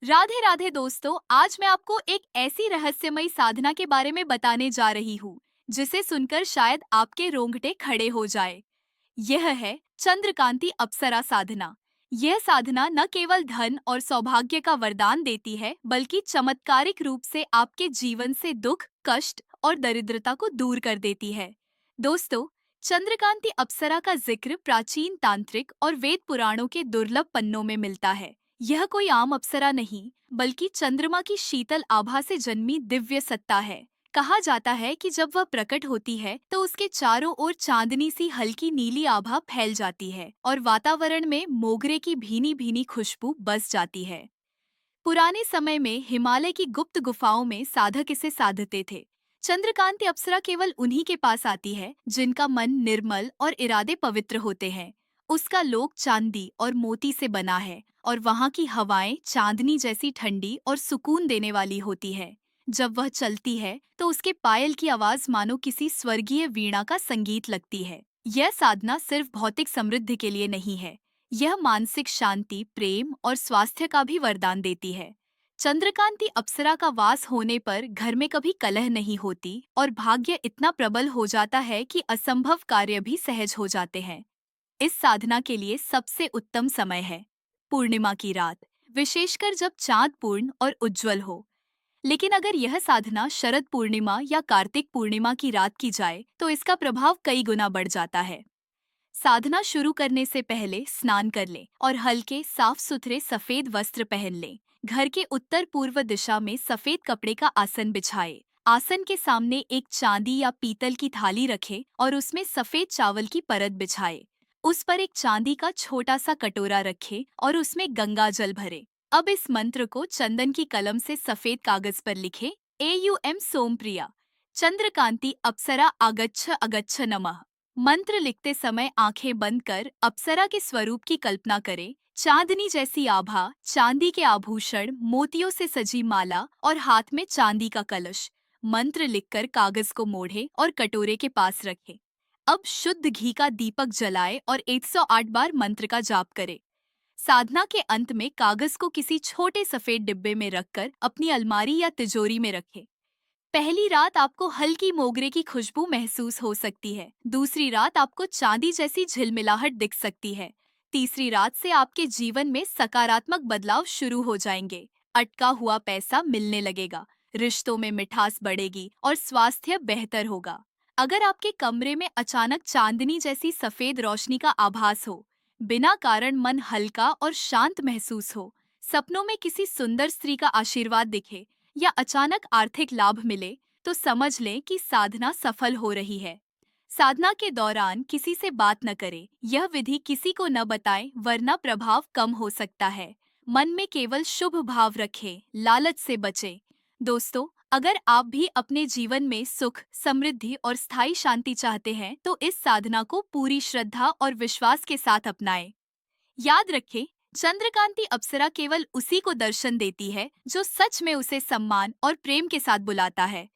राधे राधे दोस्तों, आज मैं आपको एक ऐसी रहस्यमयी साधना के बारे में बताने जा रही हूँ जिसे सुनकर शायद आपके रोंगटे खड़े हो जाए। यह है चंद्रकांति अप्सरा साधना। यह साधना न केवल धन और सौभाग्य का वरदान देती है, बल्कि चमत्कारिक रूप से आपके जीवन से दुख, कष्ट और दरिद्रता को दूर कर देती है। दोस्तों, चंद्रकांति अप्सरा का जिक्र प्राचीन तांत्रिक और वेद पुराणों के दुर्लभ पन्नों में मिलता है। यह कोई आम अप्सरा नहीं, बल्कि चंद्रमा की शीतल आभा से जन्मी दिव्य सत्ता है। कहा जाता है कि जब वह प्रकट होती है तो उसके चारों ओर चांदनी सी हल्की नीली आभा फैल जाती है और वातावरण में मोगरे की भीनी भीनी खुशबू बस जाती है। पुराने समय में हिमालय की गुप्त गुफाओं में साधक इसे साधते थे। चंद्रकांति अप्सरा केवल उन्हीं के पास आती है जिनका मन निर्मल और इरादे पवित्र होते हैं। उसका लोक चांदी और मोती से बना है और वहाँ की हवाएं चांदनी जैसी ठंडी और सुकून देने वाली होती है। जब वह चलती है तो उसके पायल की आवाज मानो किसी स्वर्गीय वीणा का संगीत लगती है। यह साधना सिर्फ भौतिक समृद्धि के लिए नहीं है, यह मानसिक शांति, प्रेम और स्वास्थ्य का भी वरदान देती है। चंद्रकांति अप्सरा का वास होने पर घर में कभी कलह नहीं होती और भाग्य इतना प्रबल हो जाता है कि असंभव कार्य भी सहज हो जाते हैं। इस साधना के लिए सबसे उत्तम समय है पूर्णिमा की रात, विशेषकर जब चांद पूर्ण और उज्जवल हो। लेकिन अगर यह साधना शरद पूर्णिमा या कार्तिक पूर्णिमा की रात की जाए तो इसका प्रभाव कई गुना बढ़ जाता है। साधना शुरू करने से पहले स्नान कर लें और हल्के साफ सुथरे सफेद वस्त्र पहन लें। घर के उत्तर पूर्व दिशा में सफेद कपड़े का आसन बिछाएं। आसन के सामने एक चांदी या पीतल की थाली रखें और उसमें सफेद चावल की परत बिछाएं। उस पर एक चांदी का छोटा सा कटोरा रखें और उसमें गंगा जल भरें। अब इस मंत्र को चंदन की कलम से सफेद कागज पर लिखें। AUM सोमप्रिया चंद्रकांति अप्सरा आगच्छ अगच्छ नमः। मंत्र लिखते समय आंखें बंद कर अप्सरा के स्वरूप की कल्पना करें। चांदनी जैसी आभा, चांदी के आभूषण, मोतियों से सजी माला और हाथ में चांदी का कलश। मंत्र लिखकर कागज को मोड़ें और कटोरे के पास रखें। अब शुद्ध घी का दीपक जलाएं और 108 बार मंत्र का जाप करें। साधना के अंत में कागज को किसी छोटे सफेद डिब्बे में रखकर अपनी अलमारी या तिजोरी में रखें। पहली रात आपको हल्की मोगरे की खुशबू महसूस हो सकती है। दूसरी रात आपको चांदी जैसी झिलमिलाहट दिख सकती है। तीसरी रात से आपके जीवन में सकारात्मक बदलाव शुरू हो जाएंगे। अटका हुआ पैसा मिलने लगेगा, रिश्तों में मिठास बढ़ेगी और स्वास्थ्य बेहतर होगा। अगर आपके कमरे में अचानक चांदनी जैसी सफेद रोशनी का आभास हो, बिना कारण मन हल्का और शांत महसूस हो, सपनों में किसी सुंदर स्त्री का आशीर्वाद दिखे या अचानक आर्थिक लाभ मिले, तो समझ लें कि साधना सफल हो रही है। साधना के दौरान किसी से बात न करें। यह विधि किसी को न बताएं, वरना प्रभाव कम हो सकता है। मन में केवल शुभ भाव रखें, लालच से बचें। दोस्तों, अगर आप भी अपने जीवन में सुख, समृद्धि और स्थायी शांति चाहते हैं, तो इस साधना को पूरी श्रद्धा और विश्वास के साथ अपनाएं। याद रखें, चंद्रकांति अप्सरा केवल उसी को दर्शन देती है जो सच में उसे सम्मान और प्रेम के साथ बुलाता है।